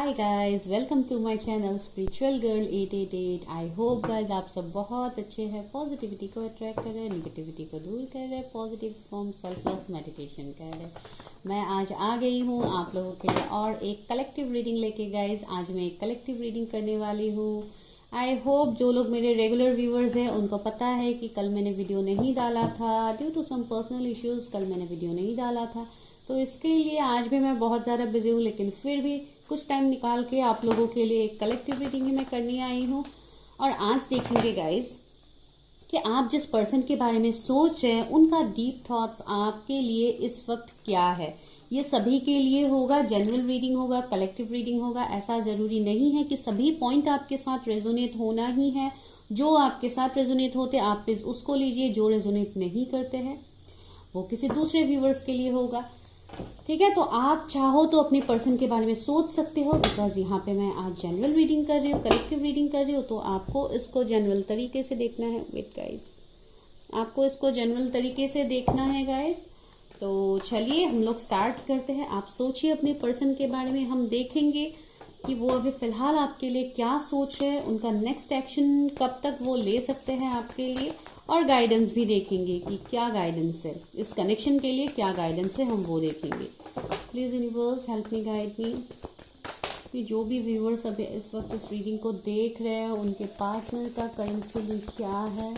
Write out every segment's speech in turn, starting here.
Hi guys, welcome to my channel spiritual girl 888। I hope guys आप सब बहुत अच्छे हैं, पॉजिटिविटी को अट्रैक्ट कर रहे हैं, निगेटिविटी को दूर कर रहे हैं, positive form self love meditation कर रहे हैं। मैं आज आ गई हूँ आप लोगों के लिए और एक कलेक्टिव रीडिंग लेके। गाइस आज मैं एक कलेक्टिव रीडिंग करने वाली हूँ। आई होप जो लोग मेरे रेगुलर व्यूअर्स हैं उनको पता है कि कल मैंने वीडियो नहीं डाला था due to some personal issues. कल मैंने वीडियो नहीं डाला था, तो इसके लिए आज भी मैं बहुत ज़्यादा बिजी हूँ, लेकिन फिर भी कुछ टाइम निकाल के आप लोगों के लिए एक कलेक्टिव रीडिंग ही मैं करने आई हूँ। और आज देखेंगे गाइस कि आप जिस पर्सन के बारे में सोच रहे हैं उनका डीप थॉट्स आपके लिए इस वक्त क्या है। ये सभी के लिए होगा, जनरल रीडिंग होगा, कलेक्टिव रीडिंग होगा। ऐसा जरूरी नहीं है कि सभी पॉइंट आपके साथ रेजोनेट होना ही है। जो आपके साथ रेजोनेट होते आप प्लीज उसको लीजिए, जो रेजोनेट नहीं करते हैं वो किसी दूसरे व्यूवर्स के लिए होगा। ठीक है, तो आप चाहो तो अपने पर्सन के बारे में सोच सकते हो, बिकॉज यहाँ पे मैं आज जनरल रीडिंग कर रही हूँ, कलेक्टिव रीडिंग कर रही हूँ, तो आपको इसको जनरल तरीके से देखना है। वेट गाइस, आपको इसको जनरल तरीके से देखना है गाइस। तो चलिए हम लोग स्टार्ट करते हैं। आप सोचिए अपने पर्सन के बारे में, हम देखेंगे कि वो अभी फिलहाल आपके लिए क्या सोच रहे हैं, उनका नेक्स्ट एक्शन कब तक वो ले सकते हैं आपके लिए, और गाइडेंस भी देखेंगे कि क्या गाइडेंस है इस कनेक्शन के लिए, क्या गाइडेंस है हम वो देखेंगे। Please universe help me, guide me कि जो भी व्यूअर्स अभी इस वक्त इस रीडिंग को देख रहे हैं उनके पार्टनर का करंटली क्या है।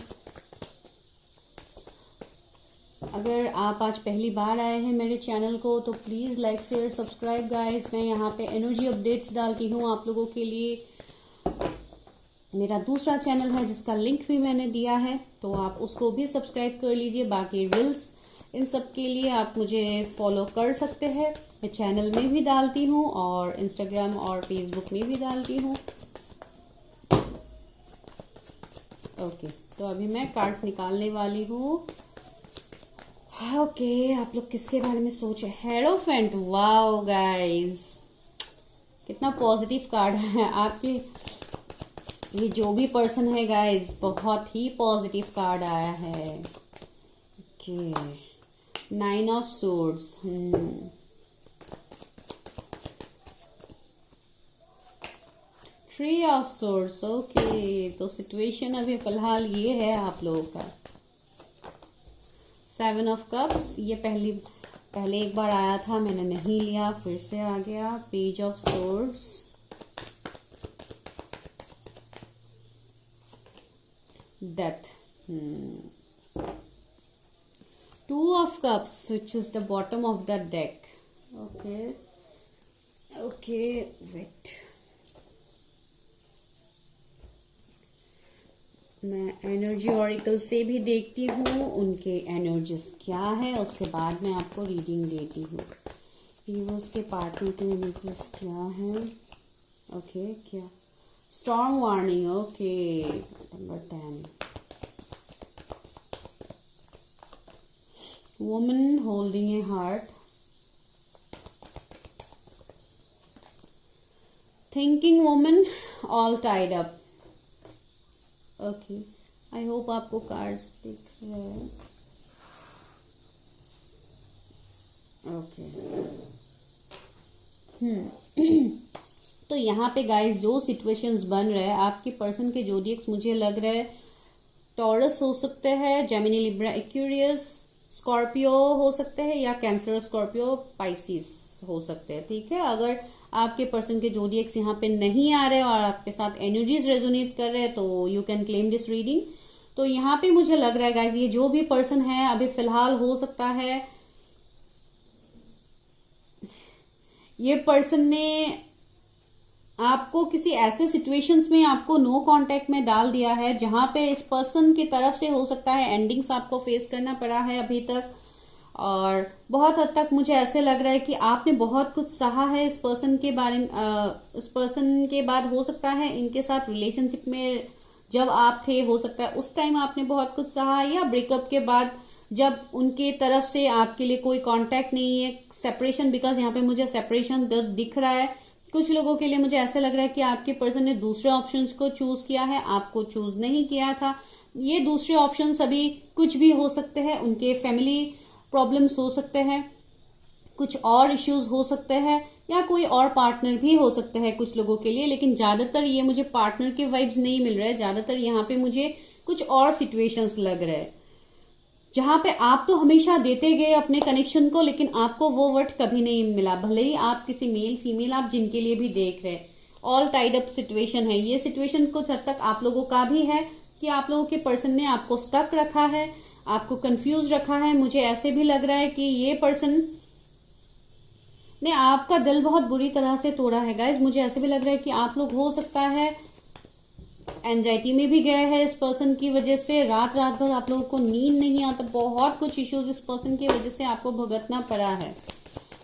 अगर आप आज पहली बार आए हैं मेरे चैनल को तो please like share subscribe guys. मैं यहाँ पे एनर्जी अपडेट्स डालती हूँ आप लोगों के लिए। मेरा दूसरा चैनल है जिसका लिंक भी मैंने दिया है, तो आप उसको भी सब्सक्राइब कर लीजिए। बाकी रील्स इन सब के लिए आप मुझे फॉलो कर सकते हैं। मैं चैनल में भी डालती हूँ और इंस्टाग्राम और फेसबुक में भी डालती हूँ। ओके, तो अभी मैं कार्ड्स निकालने वाली हूँ। ओके, आप लोग किसके बारे में सोच रहे हैं? हेरोफेंट, वाओ गाइस, कितना पॉजिटिव कार्ड है आपके। ये जो भी पर्सन है गाइस बहुत ही पॉजिटिव कार्ड आया है। Okay, 9 of swords, 3 of swords. Okay, तो सिचुएशन अभी फिलहाल ये है आप लोगों का। 7 ऑफ कप्स, ये पहले एक बार आया था, मैंने नहीं लिया, फिर से आ गया। Page of swords, death, 2 of cups, which is the bottom of the deck. Okay, wait. मैं एनर्जी ऑरिकल से भी देखती हूँ उनके एनर्जीज क्या है, उसके बाद मैं आपको रीडिंग देती हूँ। यूनिवर्स के पार्टनर के एनर्जीज क्या है। ओके, क्या storm warning. Okay, number 10, woman holding A heart, thinking woman, all tied up. Okay, I hope आपको कार्ड्स दिख रहे हैं। ओके, तो यहाँ पे गाइस जो सिचुएशंस बन रहे हैं, आपके पर्सन के जोडियक्स मुझे लग रहा है टॉरस हो सकते हैं, जेमिनी, लिब्रा, एक्वेरियस, स्कॉर्पियो हो सकते हैं, या कैंसर, स्कॉर्पियो, पाइसिस हो सकते हैं। ठीक है, अगर आपके पर्सन के जोडियक्स यहाँ पे नहीं आ रहे और आपके साथ एनर्जीज रेजोनेट कर रहे हैं तो you can claim this reading. तो यहाँ पे मुझे लग रहा है गाइज ये जो भी पर्सन है अभी फिलहाल, हो सकता है ये पर्सन ने आपको किसी ऐसे सिचुएशंस में आपको नो कांटेक्ट में डाल दिया है जहां पे इस पर्सन की तरफ से हो सकता है एंडिंग्स आपको फेस करना पड़ा है अभी तक। और बहुत हद तक मुझे ऐसे लग रहा है कि आपने बहुत कुछ सहा है इस पर्सन के बारे में। इस पर्सन के बाद हो सकता है इनके साथ रिलेशनशिप में जब आप थे, हो सकता है उस टाइम आपने बहुत कुछ सहा, या ब्रेकअप के बाद जब उनके तरफ से आपके लिए कोई कांटेक्ट नहीं है, सेपरेशन, बिकॉज यहाँ पे मुझे सेपरेशन दिख रहा है। कुछ लोगों के लिए मुझे ऐसा लग रहा है कि आपके पर्सन ने दूसरे ऑप्शंस को चूज किया है, आपको चूज नहीं किया था। ये दूसरे ऑप्शंस अभी कुछ भी हो सकते हैं, उनके फैमिली प्रॉब्लम्स हो सकते हैं, कुछ और इश्यूज हो सकते हैं या कोई और पार्टनर भी हो सकता है कुछ लोगों के लिए, लेकिन ज्यादातर ये मुझे पार्टनर के वाइब्स नहीं मिल रहे। ज्यादातर यहाँ पे मुझे कुछ और सिचुएशंस लग रहे हैं जहां पे आप तो हमेशा देते गए अपने कनेक्शन को, लेकिन आपको वो वर्थ कभी नहीं मिला। भले ही आप किसी मेल फीमेल आप जिनके लिए भी देख रहे हैं, ऑल टाइड अप सिचुएशन है ये। सिचुएशन कुछ हद तक आप लोगों का भी है कि आप लोगों के पर्सन ने आपको स्टक रखा है, आपको कंफ्यूज रखा है। मुझे ऐसे भी लग रहा है कि ये पर्सन ने आपका दिल बहुत बुरी तरह से तोड़ा है गाइज। मुझे ऐसे भी लग रहा है कि आप लोग हो सकता है एंजाइटी में भी गए हैं इस पर्सन की वजह से। रात रात भर आप लोगों को नींद नहीं आता, बहुत कुछ इश्यूज इस पर्सन की वजह से आपको भुगतना पड़ा है।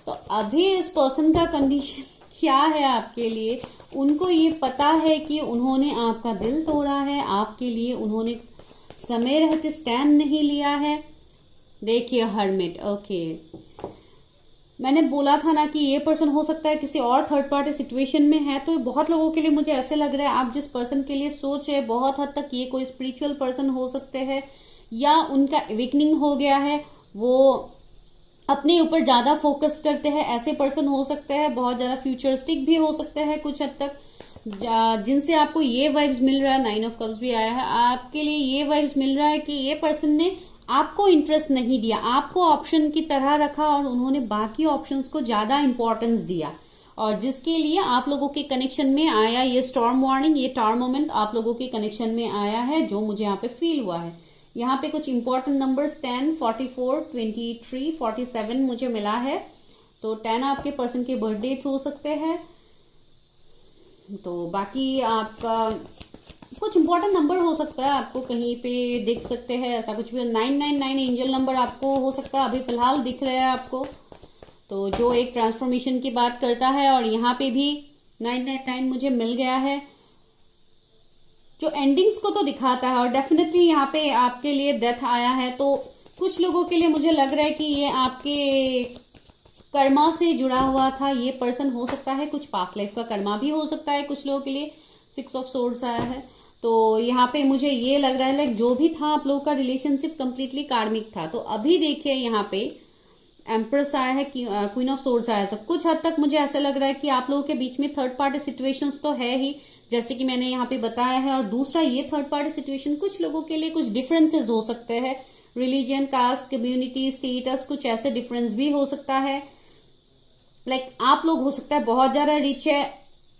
तो अभी इस पर्सन का कंडीशन क्या है आपके लिए, उनको ये पता है कि उन्होंने आपका दिल तोड़ा है, आपके लिए उन्होंने समय रहते स्टैंड नहीं लिया है। देखिए हर्मिट, ओके मैंने बोला था ना कि ये पर्सन हो सकता है किसी और थर्ड पार्टी सिचुएशन में है। तो बहुत लोगों के लिए मुझे ऐसे लग रहा है आप जिस पर्सन के लिए सोच है बहुत हद तक ये कोई स्पिरिचुअल पर्सन हो सकते हैं, या उनका अवेकनिंग हो गया है, वो अपने ऊपर ज्यादा फोकस करते हैं, ऐसे पर्सन हो सकते हैं। बहुत ज्यादा फ्यूचरिस्टिक भी हो सकते हैं कुछ हद तक, जिनसे आपको ये वाइब्स मिल रहा है। 9 ऑफ कप्स भी आया है, आपके लिए ये वाइब्स मिल रहा है कि ये पर्सन ने आपको इंटरेस्ट नहीं दिया, आपको ऑप्शन की तरह रखा और उन्होंने बाकी ऑप्शंस को ज्यादा इंपॉर्टेंस दिया, और जिसके लिए आप लोगों के कनेक्शन में आया ये स्टॉर्म वार्निंग, ये टावर मोमेंट आप लोगों के कनेक्शन में आया है, जो मुझे यहाँ पे फील हुआ है। यहाँ पे कुछ इंपॉर्टेंट नंबर्स 10, 44, 23, 47 मुझे मिला है। तो 10 आपके पर्सन के बर्थडे हो सकते हैं। तो बाकी आपका कुछ इंपॉर्टेंट नंबर हो सकता है, आपको कहीं पे दिख सकते हैं, ऐसा कुछ भी। 999 एंजल नंबर आपको हो सकता है अभी फिलहाल दिख रहा है आपको, तो जो एक ट्रांसफॉर्मेशन की बात करता है। और यहाँ पे भी 999 मुझे मिल गया है, जो एंडिंग्स को तो दिखाता है। और डेफिनेटली यहाँ पे आपके लिए डेथ आया है, तो कुछ लोगों के लिए मुझे लग रहा है कि ये आपके कर्मा से जुड़ा हुआ था ये पर्सन हो सकता है, कुछ पास्ट लाइफ का कर्मा भी हो सकता है कुछ लोगों के लिए। 6 ऑफ सोर्ड्स आया है, तो यहाँ पे मुझे ये लग रहा है लाइक जो भी था आप लोगों का रिलेशनशिप कंप्लीटली कार्मिक था। तो अभी देखिए यहाँ पे एम्प्रेस आया है, क्वीन ऑफ सोर्ड्स आया है। सब कुछ हद तक मुझे ऐसा लग रहा है कि आप लोगों के बीच में थर्ड पार्टी सिचुएशंस तो है ही, जैसे कि मैंने यहाँ पे बताया है। और दूसरा ये थर्ड पार्टी सिचुएशन कुछ लोगों के लिए कुछ डिफरेंसेस हो सकते हैं, रिलीजन, कास्ट, कम्युनिटी, स्टेटस, कुछ ऐसे डिफरेंस भी हो सकता है। लाइक आप लोग हो सकता है बहुत ज्यादा रिच है,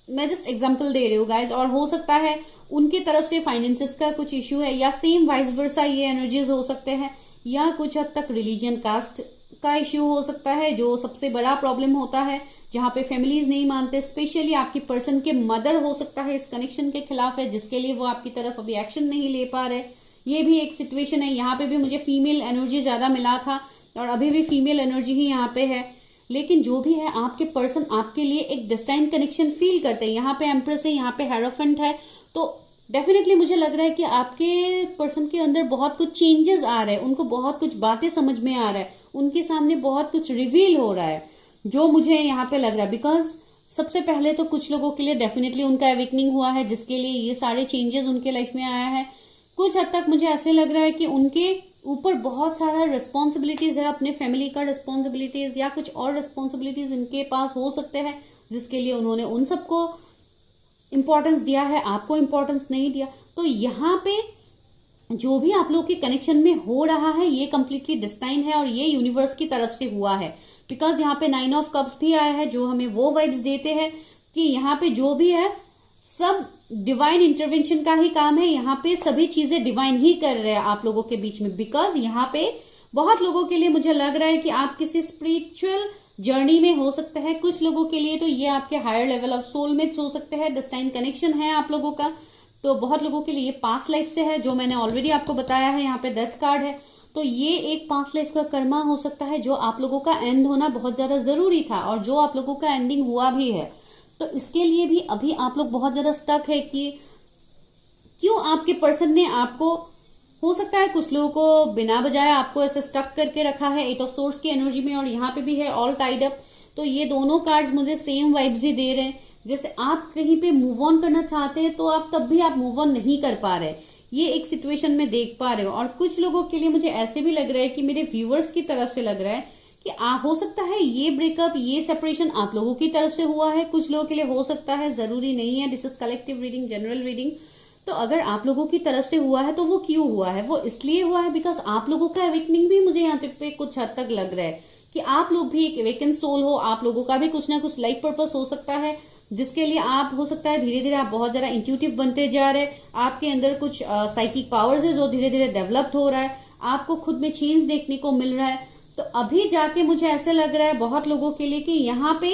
मैं जस्ट एग्जांपल दे रही हूँ गाइज, और हो सकता है उनकी तरफ से फाइनेंसेस का कुछ इश्यू है, या सेम वाइस वर्सा ये एनर्जीज हो सकते हैं, या कुछ हद तक रिलीजन, कास्ट का इश्यू हो सकता है, जो सबसे बड़ा प्रॉब्लम होता है, जहां पे फैमिलीज नहीं मानते। स्पेशली आपकी पर्सन के मदर हो सकता है इस कनेक्शन के खिलाफ है, जिसके लिए वो आपकी तरफ अभी एक्शन नहीं ले पा रहे। ये भी एक सिचुएशन है। यहाँ पे भी मुझे फीमेल एनर्जी ज्यादा मिला था, और अभी भी फीमेल एनर्जी ही यहाँ पे है। लेकिन जो भी है आपके पर्सन आपके लिए एक डेस्टाइन कनेक्शन फील करते हैं। यहाँ पे एम्प्रेस है, यहाँ पे हेरोफेंट है, तो डेफिनेटली मुझे लग रहा है कि आपके पर्सन के अंदर बहुत कुछ चेंजेस आ रहे हैं, उनको बहुत कुछ बातें समझ में आ रहा है, उनके सामने बहुत कुछ रिवील हो रहा है, जो मुझे यहाँ पे लग रहा है। बिकॉज सबसे पहले तो कुछ लोगों के लिए डेफिनेटली उनका अवेकनिंग हुआ है, जिसके लिए ये सारे चेंजेस उनके लाइफ में आया है। कुछ हद तक मुझे ऐसे लग रहा है कि उनके ऊपर बहुत सारा रिस्पॉन्सिबिलिटीज है, अपने फैमिली का रिस्पॉन्सिबिलिटीज या कुछ और रिस्पॉन्सिबिलिटीज इनके पास हो सकते हैं, जिसके लिए उन्होंने उन सबको इंपॉर्टेंस दिया है, आपको इंपॉर्टेंस नहीं दिया। तो यहाँ पे जो भी आप लोग के कनेक्शन में हो रहा है ये कंप्लीटली डिस्टाइन है, और ये यूनिवर्स की तरफ से हुआ है। बिकॉज यहाँ पे 9 ऑफ कप्स भी आया है, जो हमें वो वाइब्स देते हैं कि यहाँ पे जो भी है सब डिवाइन इंटरवेंशन का ही काम है। यहाँ पे सभी चीजें डिवाइन ही कर रहे हैं आप लोगों के बीच में। बिकॉज यहाँ पे बहुत लोगों के लिए मुझे लग रहा है कि आप किसी स्पिरिचुअल जर्नी में हो सकते हैं। कुछ लोगों के लिए तो ये आपके हायर लेवल ऑफ सोलमेट्स हो सकते हैं, डिस्टाइन कनेक्शन है आप लोगों का। तो बहुत लोगों के लिए ये पास्ट लाइफ से है, जो मैंने ऑलरेडी आपको बताया है। यहाँ पे डेथ कार्ड है, तो ये एक पास्ट लाइफ का कर्मा हो सकता है, जो आप लोगों का एंड होना बहुत ज्यादा जरूरी था, और जो आप लोगों का एंडिंग हुआ भी है। तो इसके लिए भी अभी आप लोग बहुत ज्यादा स्टक है कि क्यों आपके पर्सन ने आपको, हो सकता है कुछ लोगों को बिना बजाय आपको ऐसे स्टक करके रखा है 8 ऑफ सोर्स की एनर्जी में, और यहाँ पे भी है ऑल टाइड अप। तो ये दोनों कार्ड्स मुझे सेम वाइब्स ही दे रहे हैं। जैसे आप कहीं पे मूव ऑन करना चाहते हैं, तो आप तब भी आप मूव ऑन नहीं कर पा रहे, ये एक सिचुएशन में देख पा रहे हो। और कुछ लोगों के लिए मुझे ऐसे भी लग रहा है कि मेरे व्यूअर्स की तरफ से लग रहा है कि हो सकता है ये ब्रेकअप, ये सेपरेशन आप लोगों की तरफ से हुआ है, कुछ लोगों के लिए हो सकता है, जरूरी नहीं है। This is collective reading, general reading. तो अगर आप लोगों की तरफ से हुआ है तो वो क्यों हुआ है? वो इसलिए हुआ है बिकॉज आप लोगों का अवेकनिंग भी मुझे यहाँ पे कुछ हद तक लग रहा है कि आप लोग भी एक अवेकन सोल हो, आप लोगों का भी कुछ ना कुछ लाइफ पर्पस हो सकता है, जिसके लिए आप हो सकता है धीरे धीरे आप बहुत ज्यादा इंट्यूटिव बनते जा रहे हैं। आपके अंदर कुछ साइकिक पावर्स है जो धीरे धीरे डेवलप्ड हो रहा है, आपको खुद में चेंज देखने को मिल रहा है। तो अभी जाके मुझे ऐसे लग रहा है बहुत लोगों के लिए कि यहाँ पे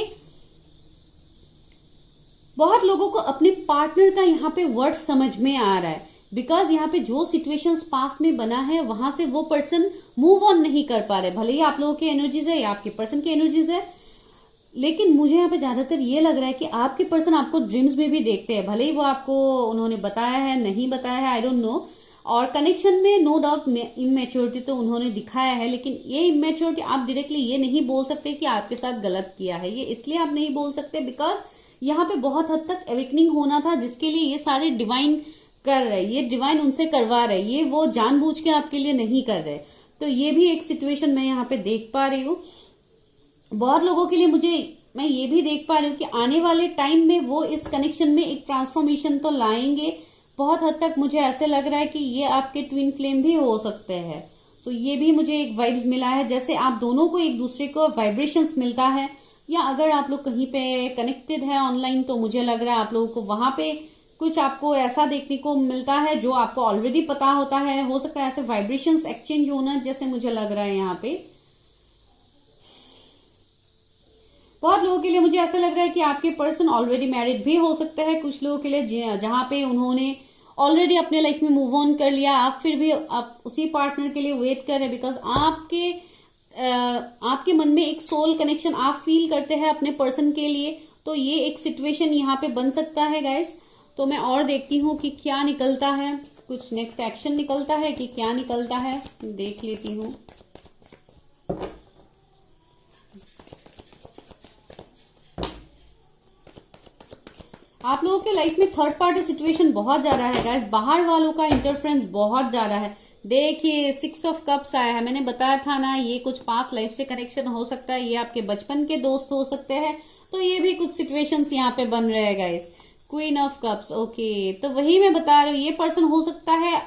बहुत लोगों को अपने पार्टनर का यहाँ पे वर्ड समझ में आ रहा है, बिकॉज यहाँ पे जो सिचुएशंस पास्ट में बना है वहां से वो पर्सन मूव ऑन नहीं कर पा रहे। भले ही आप लोगों की एनर्जीज है या आपके पर्सन की एनर्जीज है, लेकिन मुझे यहाँ पे ज्यादातर ये लग रहा है कि आपके पर्सन आपको ड्रीम्स में भी देखते हैं, भले ही वो आपको उन्होंने बताया है नहीं बताया है, आई डोंट नो। और कनेक्शन में नो डाउट इमेच्योरिटी तो उन्होंने दिखाया है, लेकिन ये इमेच्योरिटी आप डायरेक्टली ये नहीं बोल सकते कि आपके साथ गलत किया है। ये इसलिए आप नहीं बोल सकते बिकॉज यहाँ पे बहुत हद तक अवेकनिंग होना था, जिसके लिए ये सारे डिवाइन कर रहे, ये डिवाइन उनसे करवा रहे, ये वो जानबूझ के आपके लिए नहीं कर रहे। तो ये भी एक सिचुएशन मैं यहाँ पे देख पा रही हूँ बहुत लोगों के लिए। मैं ये भी देख पा रही हूँ कि आने वाले टाइम में वो इस कनेक्शन में एक ट्रांसफॉर्मेशन तो लाएंगे। बहुत हद तक मुझे ऐसे लग रहा है कि ये आपके ट्विन फ्लेम भी हो सकते हैं। सो ये भी मुझे एक वाइब्स मिला है, जैसे आप दोनों को एक दूसरे को वाइब्रेशंस मिलता है, या अगर आप लोग कहीं पे कनेक्टेड है ऑनलाइन तो मुझे लग रहा है आप लोगों को वहां पे कुछ आपको ऐसा देखने को मिलता है जो आपको ऑलरेडी पता होता है। हो सकता है ऐसे वाइब्रेशंस एक्सचेंज होना, जैसे मुझे लग रहा है यहाँ पे बहुत लोगों के लिए मुझे ऐसा लग रहा है कि आपके पर्सन ऑलरेडी मैरिड भी हो सकता है। कुछ लोगों के लिए जहां पे उन्होंने ऑलरेडी अपने लाइफ में मूव ऑन कर लिया, आप फिर भी आप उसी पार्टनर के लिए वेट कर रहे हैं, बिकॉज आपके मन में एक सोल कनेक्शन आप फील करते हैं अपने पर्सन के लिए। तो ये एक सिचुएशन यहाँ पे बन सकता है गाइस। तो मैं और देखती हूँ कि क्या निकलता है, कुछ नेक्स्ट एक्शन निकलता है कि क्या निकलता है, देख लेती हूँ। आप लोगों के लाइफ में थर्ड पार्टी सिचुएशन बहुत ज्यादा है गाइस, बाहर वालों का इंटरफेरेंस बहुत ज्यादा है। देखिए 6 ऑफ कप्स आया है, मैंने बताया था ना ये कुछ पास्ट लाइफ से कनेक्शन हो सकता है, ये आपके बचपन के दोस्त हो सकते हैं। तो ये भी कुछ सिचुएशंस यहाँ पे बन रहे हैं guys. Queen of cups, okay, तो वही मैं बता रही हूँ, ये पर्सन हो सकता है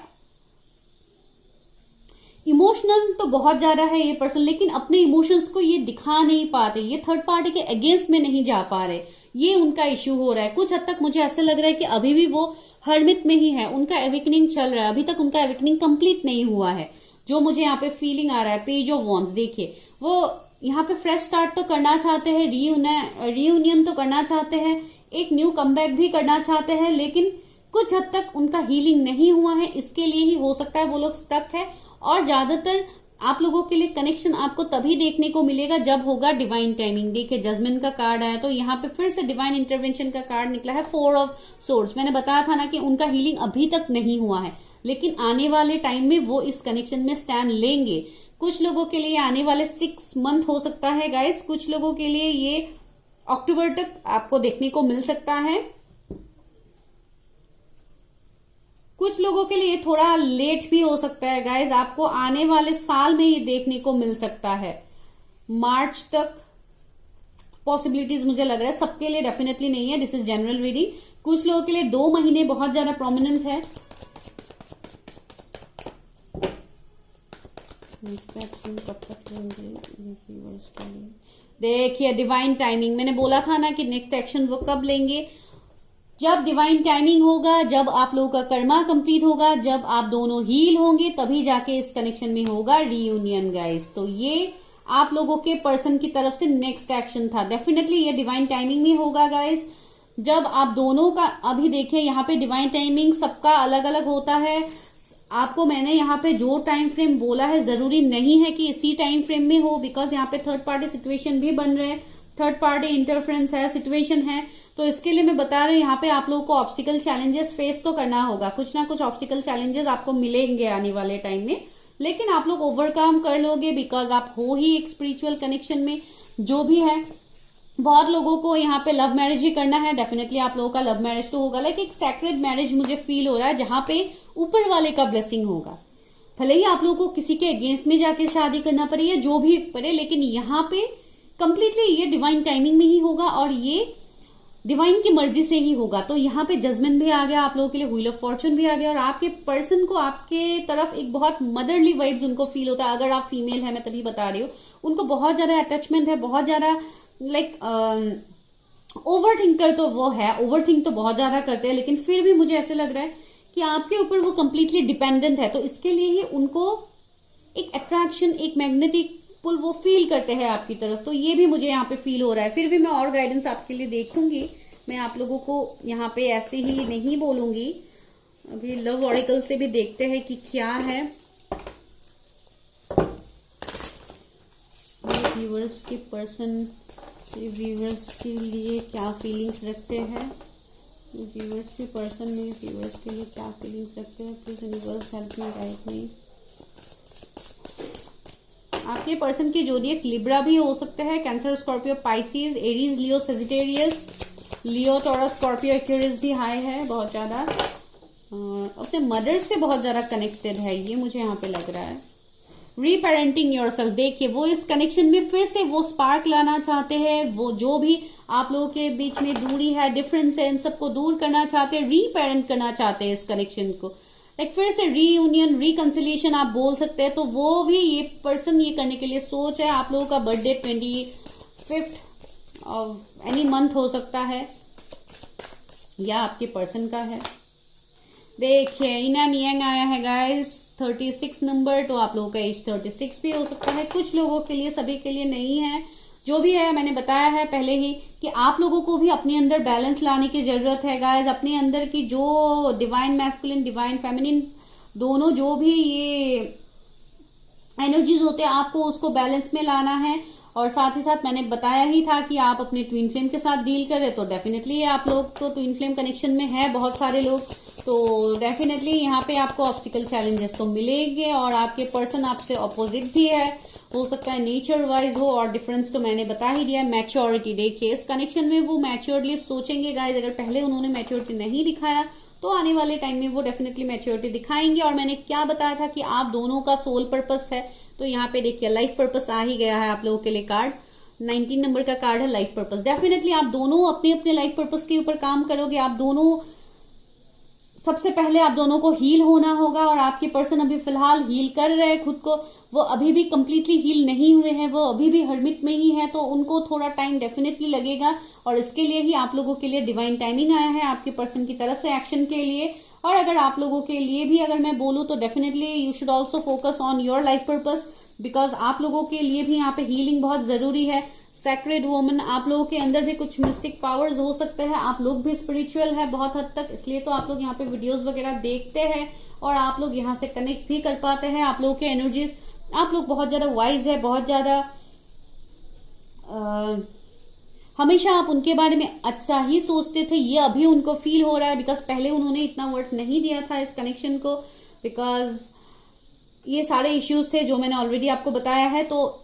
इमोशनल तो बहुत ज्यादा है ये पर्सन, लेकिन अपने इमोशंस को ये दिखा नहीं पाते, ये थर्ड पार्टी के अगेंस्ट में नहीं जा पा रहे, ये उनका इश्यू हो रहा है। कुछ हद तक मुझे ऐसा लग रहा है कि अभी भी वो हर्मिट में ही है, उनका एवेकनिंग चल रहा है, अभी तक उनका एवेकनिंग कंप्लीट नहीं हुआ है, जो मुझे यहाँ पे फीलिंग आ रहा है। पेज ऑफ वॉन्ड्स, देखिए वो यहाँ पे फ्रेश स्टार्ट तो करना चाहते हैं, रीयूनियन तो करना चाहते हैं, एक न्यू कमबैक भी करना चाहते हैं, लेकिन कुछ हद तक उनका हीलिंग नहीं हुआ है, इसके लिए ही हो सकता है वो लोग स्टक है। और ज्यादातर आप लोगों के लिए कनेक्शन आपको तभी देखने को मिलेगा जब होगा डिवाइन टाइमिंग। देखिए जजमेंट का कार्ड आया, तो यहाँ पे फिर से डिवाइन इंटरवेंशन का कार्ड निकला है, 4 ऑफ सोर्ड्स। मैंने बताया था ना कि उनका हीलिंग अभी तक नहीं हुआ है, लेकिन आने वाले टाइम में वो इस कनेक्शन में स्टैंड लेंगे। कुछ लोगों के लिए आने वाले 6 मंथ हो सकता है गाइस, कुछ लोगों के लिए ये अक्टूबर तक आपको देखने को मिल सकता है, कुछ लोगों के लिए थोड़ा लेट भी हो सकता है गाइज। आपको आने वाले साल में ये देखने को मिल सकता है, मार्च तक पॉसिबिलिटीज मुझे लग रहा है, सबके लिए डेफिनेटली नहीं है, दिस इज जनरल रीडिंग। कुछ लोगों के लिए 2 महीने बहुत ज्यादा प्रोमिनेंट है। देखिए डिवाइन टाइमिंग, मैंने बोला था ना कि नेक्स्ट एक्शन वो कब लेंगे, जब डिवाइन टाइमिंग होगा, जब आप लोगों का कर्मा कंप्लीट होगा, जब आप दोनों हील होंगे, तभी जाके इस कनेक्शन में होगा रीयूनियन गाइस। तो ये आप लोगों के पर्सन की तरफ से नेक्स्ट एक्शन था, डेफिनेटली ये डिवाइन टाइमिंग में होगा गाइस। जब आप दोनों का, अभी देखिए यहाँ पे डिवाइन टाइमिंग सबका अलग अलग होता है। आपको मैंने यहाँ पे जो टाइम फ्रेम बोला है जरूरी नहीं है कि इसी टाइम फ्रेम में हो, बिकॉज यहाँ पे थर्ड पार्टी सिचुएशन भी बन रहे हैं, थर्ड पार्टी इंटरफेरेंस है, सिचुएशन है। तो इसके लिए मैं बता रही हूँ यहाँ पे आप लोगों को ऑब्स्टिकल चैलेंजेस फेस तो करना होगा, कुछ ना कुछ ऑब्स्टिकल चैलेंजेस आपको मिलेंगे आने वाले टाइम में, लेकिन आप लोग ओवरकम कर लोगे, बिकॉज आप हो ही एक स्पिरिचुअल कनेक्शन में। जो भी है, बहुत लोगों को यहाँ पे लव मैरिज ही करना है, डेफिनेटली आप लोगों का लव मैरिज तो होगा, लाइक एक सैक्रेड मैरिज मुझे फील हो रहा है, जहां पे ऊपर वाले का ब्लेसिंग होगा। भले ही आप लोगों को किसी के अगेंस्ट में जाके शादी करना पड़े या जो भी पड़े, लेकिन यहाँ पे कंप्लीटली ये डिवाइन टाइमिंग में ही होगा और ये डिवाइन की मर्जी से ही होगा। तो यहाँ पे जजमेंट भी आ गया आप लोगों के लिए, व्हील ऑफ फॉर्चून भी आ गया और आपके पर्सन को आपके तरफ एक बहुत मदरली वाइब्स उनको फील होता है। अगर आप फीमेल है, मैं तभी बता रही हूँ, उनको बहुत ज्यादा अटैचमेंट है, बहुत ज्यादा लाइक ओवर थिंकर तो वो है, ओवर थिंक तो बहुत ज्यादा करते हैं, लेकिन फिर भी मुझे ऐसे लग रहा है कि आपके ऊपर वो कंप्लीटली डिपेंडेंट है। तो इसके लिए ही उनको एक अट्रैक्शन, एक मैग्नेटिक पुल वो फील करते हैं आपकी तरफ। तो ये भी मुझे यहाँ पे फील हो रहा है। फिर भी मैं और गाइडेंस आपके लिए देखूंगी, मैं आप लोगों को यहाँ पे ऐसे ही नहीं बोलूंगी। अभी लव ऑरिकल से भी देखते हैं कि क्या है व्यूअर्स के पर्सन, व्यूअर्स के लिए क्या फीलिंग्स रखते हैं, व्यूअर्स के पर्सन में व्यूअर्स के लिए क्या फीलिंग्स रखते हैं। Please universe help me, guide me. आपके पर्सन की जोडिएक्स लिब्रा भी हो सकते हैं, कैंसर, स्कॉर्पियो, पाइसिस, एरीज, लियो, सेजिटेरियस, लियो, टॉरस, स्कॉर्पियो, एक्यूरियस भी हाई है बहुत ज्यादा। अपने मदर से बहुत ज्यादा कनेक्टेड है, ये मुझे यहाँ पे लग रहा है। रीपेरेंटिंग योरसेल्फ, देखिए वो इस कनेक्शन में फिर से वो स्पार्क लाना चाहते हैं। वो जो भी आप लोगों के बीच में दूरी है, डिफरेंस है, इन सबको दूर करना चाहते हैं, रीपेरेंट करना चाहते हैं इस कनेक्शन को। लाइक फिर से रीयूनियन, रिकंसिलिएशन आप बोल सकते हैं। तो वो भी ये पर्सन ये करने के लिए सोच है। आप लोगों का बर्थडे 25 ऑफ एनी मंथ हो सकता है या आपके पर्सन का है। देखिए इना नियंग आया है गाइस 36 नंबर, तो आप लोगों का एज 36 भी हो सकता है। कुछ लोगों के लिए, सभी के लिए नहीं है। जो भी है, मैंने बताया है पहले ही कि आप लोगों को भी अपने अंदर बैलेंस लाने की जरूरत है गाइस। अपने अंदर की जो डिवाइन मैस्कुलिन, डिवाइन फेमिनिन, दोनों जो भी ये एनर्जीज होते हैं, आपको उसको बैलेंस में लाना है। और साथ ही साथ मैंने बताया ही था कि आप अपने ट्विन फ्लेम के साथ डील करें, तो डेफिनेटली आप लोग तो ट्विन फ्लेम कनेक्शन में है बहुत सारे लोग, तो डेफिनेटली यहाँ पे आपको ऑब्स्टिकल चैलेंजेस तो मिलेंगे। और आपके पर्सन आपसे अपोजिट भी है, हो सकता है नेचर वाइज हो, और डिफरेंस तो मैंने बता ही दिया। मैच्योरिटी, देखिए इस कनेक्शन में वो मैच्योरली सोचेंगे गाइज। अगर पहले उन्होंने मैच्योरिटी नहीं दिखाया तो आने वाले टाइम में वो डेफिनेटली मैच्योरिटी दिखाएंगे। और मैंने क्या बताया था कि आप दोनों का सोल पर्पस है, तो यहाँ पे देखिए लाइफ पर्पस आ ही गया है आप लोगों के लिए कार्ड। 19 नंबर का कार्ड है लाइफ पर्पस। डेफिनेटली आप दोनों अपने अपने लाइफ पर्पस के ऊपर काम करोगे। आप दोनों, सबसे पहले आप दोनों को हील होना होगा। और आपके पर्सन अभी फिलहाल हील कर रहे हैं खुद को, वो अभी भी कंप्लीटली हील नहीं हुए हैं, वो अभी भी हर्मिट में ही है, तो उनको थोड़ा टाइम डेफिनेटली लगेगा। और इसके लिए ही आप लोगों के लिए डिवाइन टाइमिंग आया है आपके पर्सन की तरफ से एक्शन के लिए। और अगर आप लोगों के लिए भी अगर मैं बोलूं तो definitely you should also focus on your life purpose, because आप लोगों के लिए भी यहाँ पे हीलिंग बहुत जरूरी है। सैक्रेड वुमन, आप लोगों के अंदर भी कुछ मिस्टिक पावर्स हो सकते हैं, आप लोग भी स्पिरिचुअल है बहुत हद तक, इसलिए तो आप लोग यहाँ पे वीडियोस वगैरह देखते हैं और आप लोग यहाँ से कनेक्ट भी कर पाते हैं। आप लोगों के एनर्जीज, आप लोग बहुत ज्यादा वाइज है, बहुत ज्यादा हमेशा आप उनके बारे में अच्छा ही सोचते थे। ये अभी उनको फील हो रहा है, बिकॉज पहले उन्होंने इतना वर्ड्स नहीं दिया था इस कनेक्शन को, बिकॉज ये सारे इश्यूज थे जो मैंने ऑलरेडी आपको बताया है। तो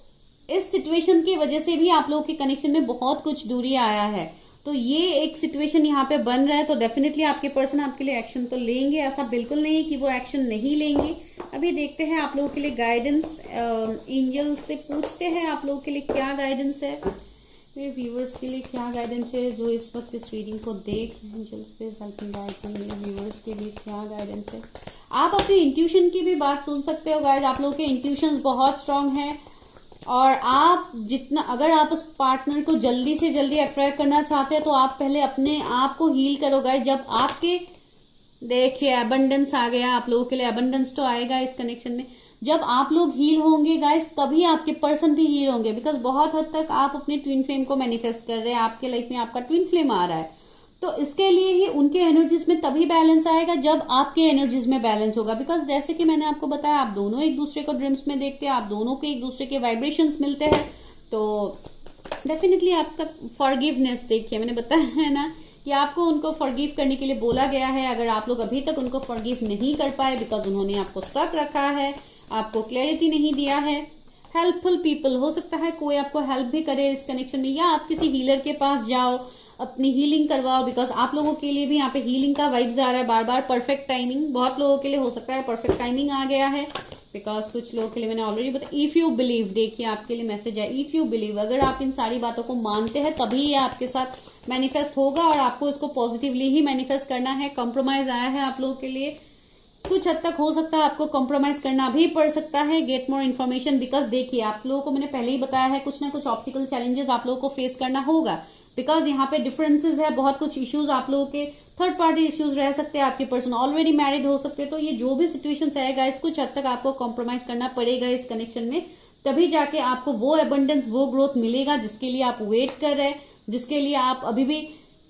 इस सिचुएशन की वजह से भी आप लोगों के कनेक्शन में बहुत कुछ दूरी आया है। तो ये एक सिचुएशन यहाँ पे बन रहा है, तो डेफिनेटली आपके पर्सन आपके लिए एक्शन तो लेंगे, ऐसा बिल्कुल नहीं कि वो एक्शन नहीं लेंगे। अभी देखते हैं आप लोगों के लिए गाइडेंस, एंजल से पूछते हैं आप लोगों के लिए क्या गाइडेंस है, मेरे व्यूवर्स के लिए क्या गाइडेंस है जो इस वक्त इस रीडिंग को देख रहे हैं। Angels please help me guide, मेरे व्यूवर्स के लिए क्या गाइडेंस है। आप अपनी इंट्यूशन की भी बात सुन सकते हो गाइज, आप लोगों के इंट्यूशंस बहुत स्ट्रांग है। और आप जितना, अगर आप उस पार्टनर को जल्दी से जल्दी अट्रैक्ट करना चाहते हैं तो आप पहले अपने आप को हील करो गाइज। जब आपके, देखिए अबंडेंस आ गया आप लोगों के लिए, अबंडेंस तो आएगा इस कनेक्शन में। जब आप लोग हील होंगे गाइस, तभी आपके पर्सन भी हील होंगे, बिकॉज बहुत हद तक आप अपने ट्विन फ्लेम को मैनिफेस्ट कर रहे हैं, आपके लाइफ में आपका ट्विन फ्लेम आ रहा है। तो इसके लिए ही उनके एनर्जीज में तभी बैलेंस आएगा जब आपके एनर्जीज में बैलेंस होगा। बिकॉज जैसे कि मैंने आपको बताया, आप दोनों एक दूसरे को ड्रीम्स में देखते हैं, आप दोनों के एक दूसरे के वाइब्रेशंस मिलते हैं, तो डेफिनेटली आपका फॉरगिवनेस, देखिए मैंने बताया है ना कि आपको उनको फॉरगिव करने के लिए बोला गया है। अगर आप लोग अभी तक उनको फॉरगिव नहीं कर पाए बिकॉज उन्होंने आपको स्टक रखा है, आपको क्लैरिटी नहीं दिया है, हेल्पफुल पीपल, हो सकता है कोई आपको हेल्प भी करे इस कनेक्शन में, या आप किसी हीलर के पास जाओ, अपनी हीलिंग करवाओ। बिकॉज आप लोगों के लिए भी यहाँ पे हीलिंग का वाइब्स आ रहा है बार बार। परफेक्ट टाइमिंग, बहुत लोगों के लिए हो सकता है परफेक्ट टाइमिंग आ गया है बिकॉज कुछ लोगों के लिए मैंने ऑलरेडी बताया। इफ यू बिलीव, देखिए आपके लिए मैसेज है, इफ यू बिलीव, अगर आप इन सारी बातों को मानते हैं तभी ये आपके साथ मैनिफेस्ट होगा और आपको इसको पॉजिटिवली ही मैनिफेस्ट करना है। कॉम्प्रोमाइज आया है आप लोगों के लिए, कुछ हद तक हो सकता है आपको कॉम्प्रोमाइज करना भी पड़ सकता है। गेट मोर इन्फॉर्मेशन, बिकॉज देखिए आप लोगों को मैंने पहले ही बताया है कुछ ना कुछ ऑब्स्टिकल चैलेंजेस आप लोगों को फेस करना होगा, बिकॉज यहाँ पे डिफरेंसेस है, बहुत कुछ इश्यूज आप लोगों के थर्ड पार्टी इश्यूज रह सकते हैं, आपके पर्सन ऑलरेडी मैरिड हो सकते हैं। तो ये जो भी सिचुएशन रहेगा इस कुछ हद तक आपको कॉम्प्रोमाइज करना पड़ेगा इस कनेक्शन में, तभी जाके आपको वो एबंडेंस, वो ग्रोथ मिलेगा जिसके लिए आप वेट कर रहे हैं, जिसके लिए आप अभी भी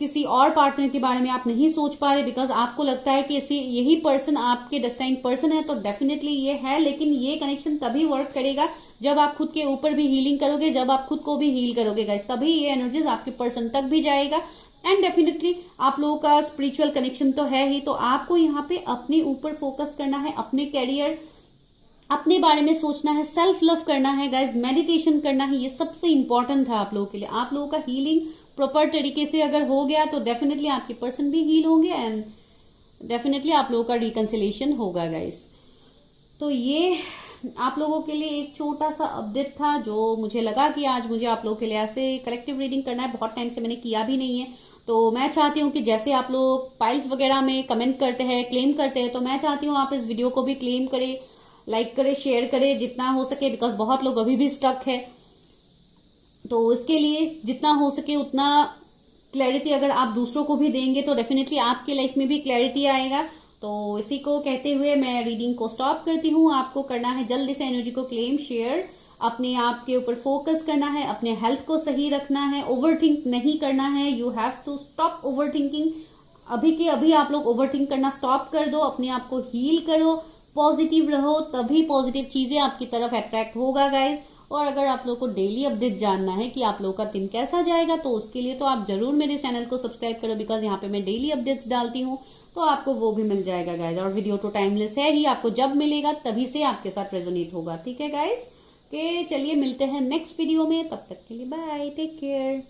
किसी और पार्टनर के बारे में आप नहीं सोच पा रहे, बिकॉज आपको लगता है कि यही पर्सन आपके डेस्टाइन पर्सन है। तो डेफिनेटली ये है, लेकिन ये कनेक्शन तभी वर्क करेगा जब आप खुद के ऊपर भी हीलिंग करोगे, जब आप खुद को भी हील करोगे गाइस, तभी ये एनर्जीज आपके पर्सन तक भी जाएगा। एंड डेफिनेटली आप लोगों का स्पिरिचुअल कनेक्शन तो है ही, तो आपको यहाँ पे अपने ऊपर फोकस करना है, अपने कैरियर, अपने बारे में सोचना है, सेल्फ लव करना है गाइस, मेडिटेशन करना है। ये सबसे इंपॉर्टेंट था आप लोगों के लिए। आप लोगों का हीलिंग प्रॉपर तरीके से अगर हो गया तो डेफिनेटली आपके पर्सन भी हील होंगे एंड डेफिनेटली आप लोगों का रिकंसिलेशन होगा गाइस। तो ये आप लोगों के लिए एक छोटा सा अपडेट था जो मुझे लगा कि आज मुझे आप लोगों के लिए ऐसे कलेक्टिव रीडिंग करना है। बहुत टाइम से मैंने किया भी नहीं है, तो मैं चाहती हूँ कि जैसे आप लोग फाइल्स वगैरह में कमेंट करते हैं, क्लेम करते हैं, तो मैं चाहती हूँ आप इस वीडियो को भी क्लेम करें, लाइक करें, शेयर करें जितना हो सके, बिकॉज बहुत लोग अभी भी स्टक है। तो इसके लिए जितना हो सके उतना क्लैरिटी अगर आप दूसरों को भी देंगे तो डेफिनेटली आपकी लाइफ में भी क्लैरिटी आएगा। तो इसी को कहते हुए मैं रीडिंग को स्टॉप करती हूँ। आपको करना है जल्दी से एनर्जी को क्लेम, शेयर, अपने आप के ऊपर फोकस करना है, अपने हेल्थ को सही रखना है, ओवरथिंक नहीं करना है। You have to stop overthinking. अभी के अभी आप लोग ओवरथिंक करना स्टॉप कर दो, अपने आप को हील करो, पॉजिटिव रहो, तभी पॉजिटिव चीजें आपकी तरफ अट्रैक्ट होगा गाइज। और अगर आप लोग को डेली अपडेट जानना है कि आप लोग का दिन कैसा जाएगा तो उसके लिए तो आप जरूर मेरे चैनल को सब्सक्राइब करो, बिकॉज यहाँ पे मैं डेली अपडेट्स डालती हूँ, तो आपको वो भी मिल जाएगा गाइज। और वीडियो तो टाइमलेस है ही, आपको जब मिलेगा तभी से आपके साथ रेजोनेट होगा। ठीक है गाइज, के चलिए मिलते हैं नेक्स्ट वीडियो में, तब तक के लिए बाय, टेक केयर।